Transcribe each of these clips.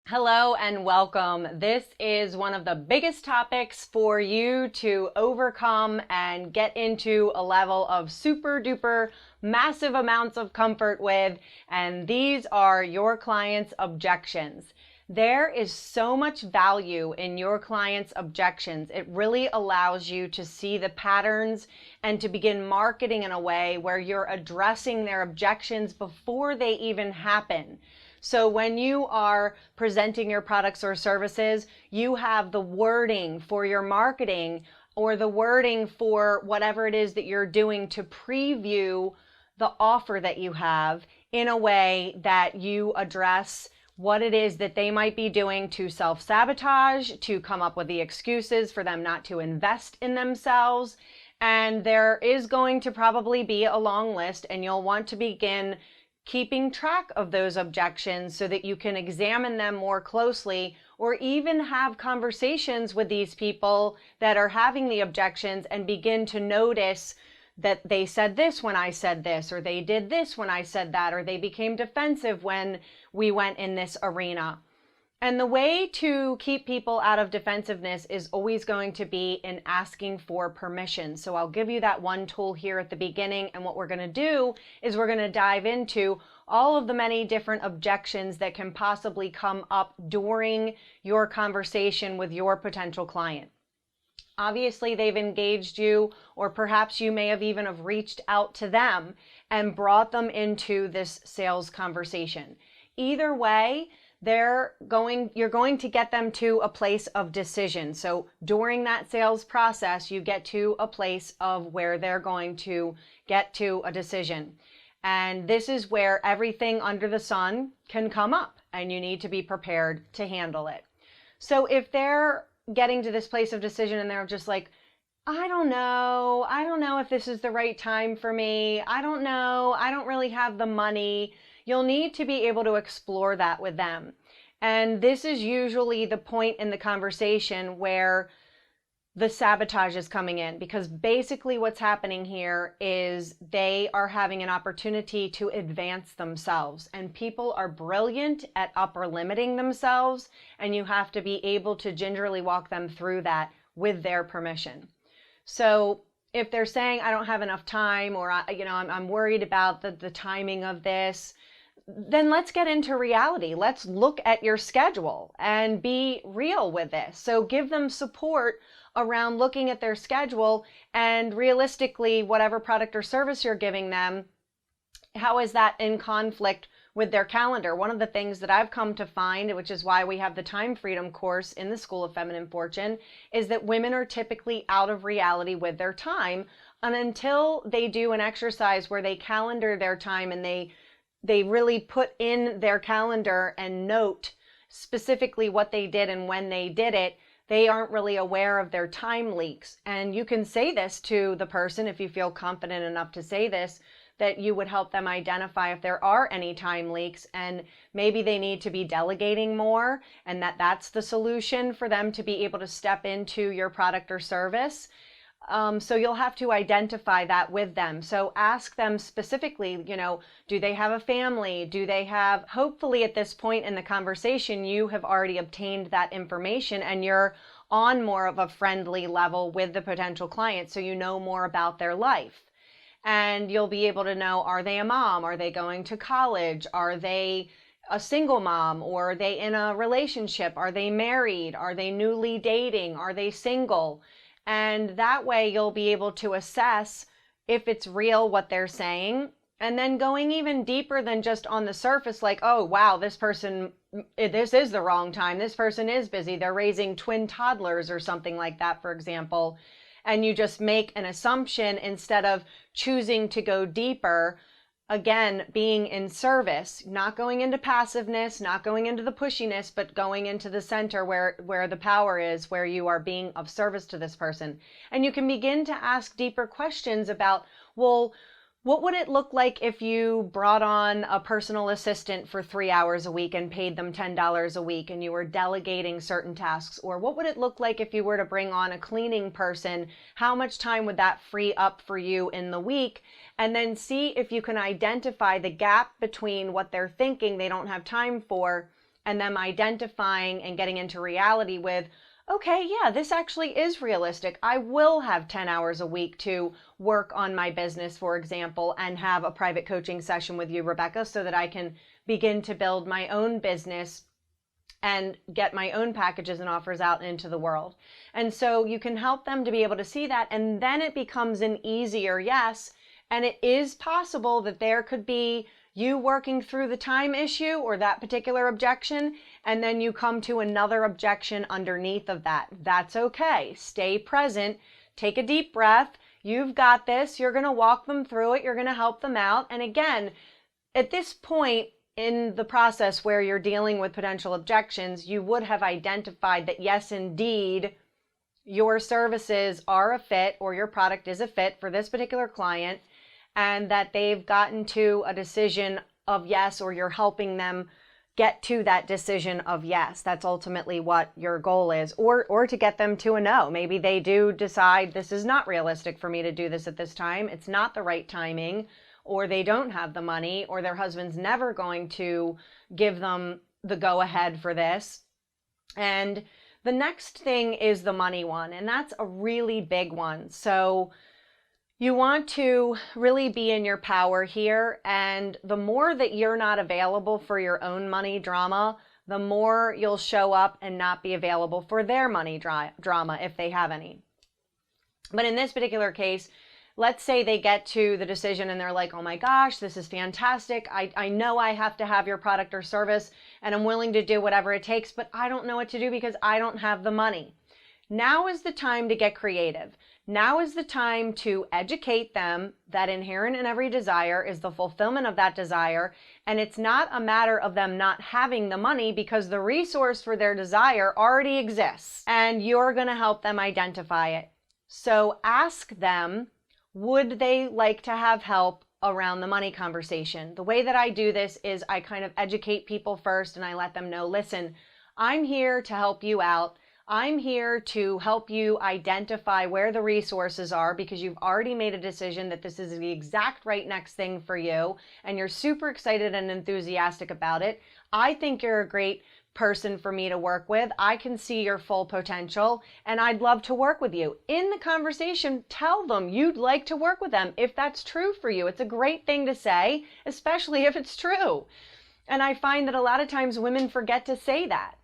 Hello and welcome. This is one of the biggest topics for you to overcome and get into a level of super duper massive amounts of comfort with, and these are your clients' objections. There is so much value in your clients' objections. It really allows you to see the patterns and to begin marketing in a way where you're addressing their objections before they even happen. So when you are presenting your products or services, you have the wording for your marketing or the wording for whatever it is that you're doing to preview the offer that you have in a way that you address what it is that they might be doing to self-sabotage, to come up with the excuses for them not to invest in themselves. And there is going to probably be a long list, and you'll want to begin keeping track of those objections so that you can examine them more closely, or even have conversations with these people that are having the objections and begin to notice that they said this when I said this, or they did this when I said that, or they became defensive when we went in this arena. And the way to keep people out of defensiveness is always going to be in asking for permission. So I'll give you that one tool here at the beginning. And what we're going to do is we're going to dive into all of the many different objections that can possibly come up during your conversation with your potential client. Obviously, they've engaged you, or perhaps you may have even have reached out to them and brought them into this sales conversation. Either way, you're going to get them to a place of decision. So during that sales process, you get to a place of where they're going to get to a decision. And this is where everything under the sun can come up, and you need to be prepared to handle it. So if they're getting to this place of decision and they're just like, I don't know if this is the right time for me. I don't know. I don't really have the money. You'll need to be able to explore that with them. And this is usually the point in the conversation where the sabotage is coming in, because basically what's happening here is they are having an opportunity to advance themselves, and people are brilliant at upper limiting themselves, and you have to be able to gingerly walk them through that with their permission. So if they're saying, I don't have enough time, or I'm worried about the timing of this, then let's get into reality. Let's look at your schedule and be real with this. So give them support around looking at their schedule, and realistically, whatever product or service you're giving them, how is that in conflict with their calendar? One of the things that I've come to find, which is why we have the Time Freedom course in the School of Feminine Fortune, is that women are typically out of reality with their time, and until they do an exercise where they calendar their time and they really put in their calendar and note specifically what they did and when they did it, they aren't really aware of their time leaks. And you can say this to the person if you feel confident enough to say this, that you would help them identify if there are any time leaks, and maybe they need to be delegating more, and that's the solution for them to be able to step into your product or service. So you'll have to identify that with them. So ask them specifically, do they have a family? Hopefully at this point in the conversation, you have already obtained that information and you're on more of a friendly level with the potential client. So you know more about their life, and you'll be able to know, are they a mom? Are they going to college? Are they a single mom, or are they in a relationship? Are they married? Are they newly dating? Are they single? And that way you'll be able to assess if it's real what they're saying, and then going even deeper than just on the surface, like, oh, wow, this is the wrong time. This person is busy. They're raising twin toddlers or something like that, for example. And you just make an assumption instead of choosing to go deeper. Again, being in service, not going into passiveness, not going into the pushiness, but going into the center where the power is, where you are being of service to this person. And you can begin to ask deeper questions about, well, what would it look like if you brought on a personal assistant for 3 hours a week and paid them $10 a week, and you were delegating certain tasks? Or what would it look like if you were to bring on a cleaning person? How much time would that free up for you in the week? And then see if you can identify the gap between what they're thinking they don't have time for and them identifying and getting into reality with, okay, yeah, this actually is realistic. I will have 10 hours a week to work on my business, for example, and have a private coaching session with you, Rebecca, so that I can begin to build my own business and get my own packages and offers out into the world. And so you can help them to be able to see that, and then it becomes an easier yes. And it is possible that there could be you working through the time issue or that particular objection, and then you come to another objection underneath of that. That's okay. Stay present. Take a deep breath. You've got this. You're going to walk them through it. You're going to help them out. And again, at this point in the process where you're dealing with potential objections, you would have identified that yes, indeed, your services are a fit or your product is a fit for this particular client, and that they've gotten to a decision of yes, or you're helping them get to that decision of yes. That's ultimately what your goal is, or to get them to a no. Maybe they do decide this is not realistic for me to do this at this time. It's not the right timing, or they don't have the money, or their husband's never going to give them the go ahead for this. And the next thing is the money one, and that's a really big one. So you want to really be in your power here, and the more that you're not available for your own money drama, the more you'll show up and not be available for their money drama if they have any. But in this particular case, let's say they get to the decision and they're like, oh my gosh, this is fantastic. I know I have to have your product or service, and I'm willing to do whatever it takes, but I don't know what to do because I don't have the money. Now is the time to get creative. Now is the time to educate them that inherent in every desire is the fulfillment of that desire. And it's not a matter of them not having the money, because the resource for their desire already exists, and you're going to help them identify it. So ask them, would they like to have help around the money conversation? The way that I do this is I kind of educate people first, and I let them know, listen, I'm here to help you out. I'm here to help you identify where the resources are, because you've already made a decision that this is the exact right next thing for you, and you're super excited and enthusiastic about it. I think you're a great person for me to work with. I can see your full potential, and I'd love to work with you. In the conversation, tell them you'd like to work with them if that's true for you. It's a great thing to say, especially if it's true. And I find that a lot of times women forget to say that.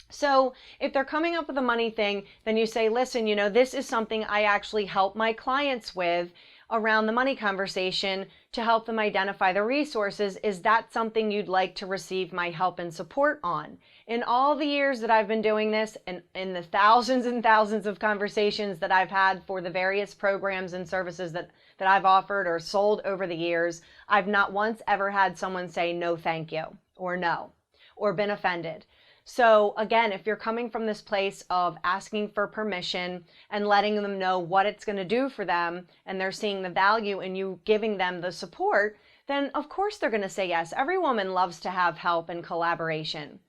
So if they're coming up with a money thing, then you say, listen, this is something I actually help my clients with around the money conversation to help them identify the resources. Is that something you'd like to receive my help and support on? In all the years that I've been doing this, and in the thousands and thousands of conversations that I've had for the various programs and services that I've offered or sold over the years, I've not once ever had someone say no thank you, or no, or been offended. So again, if you're coming from this place of asking for permission and letting them know what it's going to do for them, and they're seeing the value in you giving them the support, then of course they're going to say yes. Every woman loves to have help and collaboration.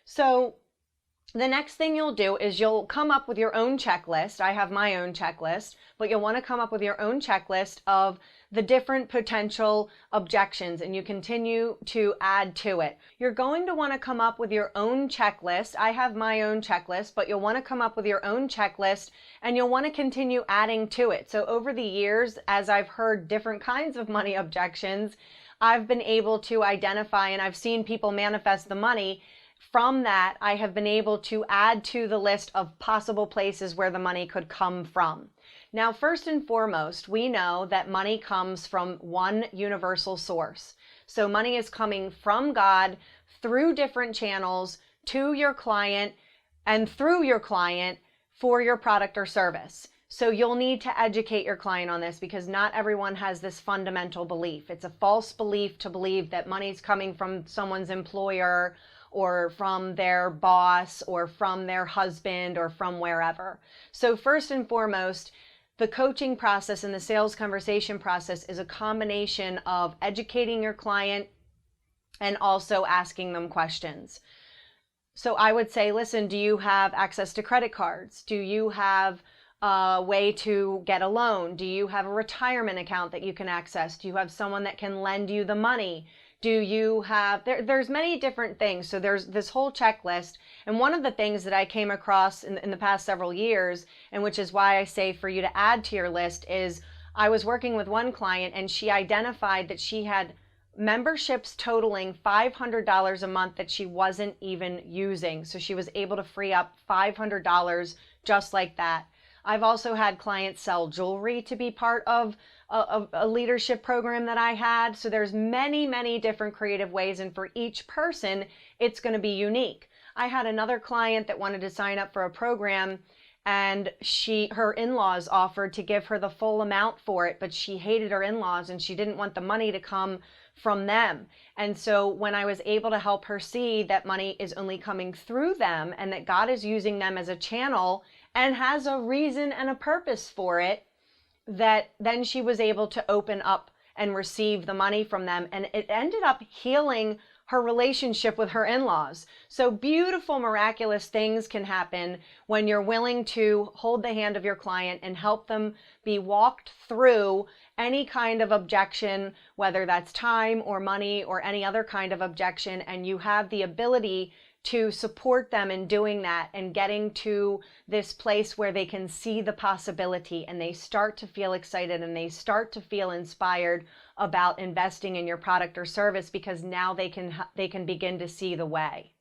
So the next thing you'll do is you'll come up with your own checklist. I have my own checklist, but you'll want to come up with your own checklist of the different potential objections, and you continue to add to it. You're going to want to come up with your own checklist. I have my own checklist, but you'll want to come up with your own checklist, and you'll want to continue adding to it. So over the years, as I've heard different kinds of money objections, I've been able to identify, and I've seen people manifest the money. From that, I have been able to add to the list of possible places where the money could come from. Now, first and foremost, we know that money comes from one universal source. So money is coming from God through different channels to your client and through your client for your product or service. So you'll need to educate your client on this, because not everyone has this fundamental belief. It's a false belief to believe that money's coming from someone's employer or from their boss or from their husband or from wherever. So first and foremost, the coaching process and the sales conversation process is a combination of educating your client and also asking them questions. So I would say, listen, do you have access to credit cards? Do you have a way to get a loan? Do you have a retirement account that you can access? Do you have someone that can lend you the money? Do you have, there's many different things. So there's this whole checklist. And one of the things that I came across in the past several years, and which is why I say for you to add to your list, is I was working with one client and she identified that she had memberships totaling $500 a month that she wasn't even using. So she was able to free up $500 just like that. I've also had clients sell jewelry to be part of a leadership program that I had. So there's many, many different creative ways, and for each person, it's going to be unique. I had another client that wanted to sign up for a program, and her in-laws offered to give her the full amount for it, but she hated her in-laws and she didn't want the money to come from them. And so when I was able to help her see that money is only coming through them and that God is using them as a channel and has a reason and a purpose for it, that then she was able to open up and receive the money from them. And it ended up healing her relationship with her in-laws. So beautiful, miraculous things can happen when you're willing to hold the hand of your client and help them be walked through any kind of objection, whether that's time or money or any other kind of objection, and you have the ability to support them in doing that and getting to this place where they can see the possibility and they start to feel excited and they start to feel inspired about investing in your product or service, because now they can begin to see the way.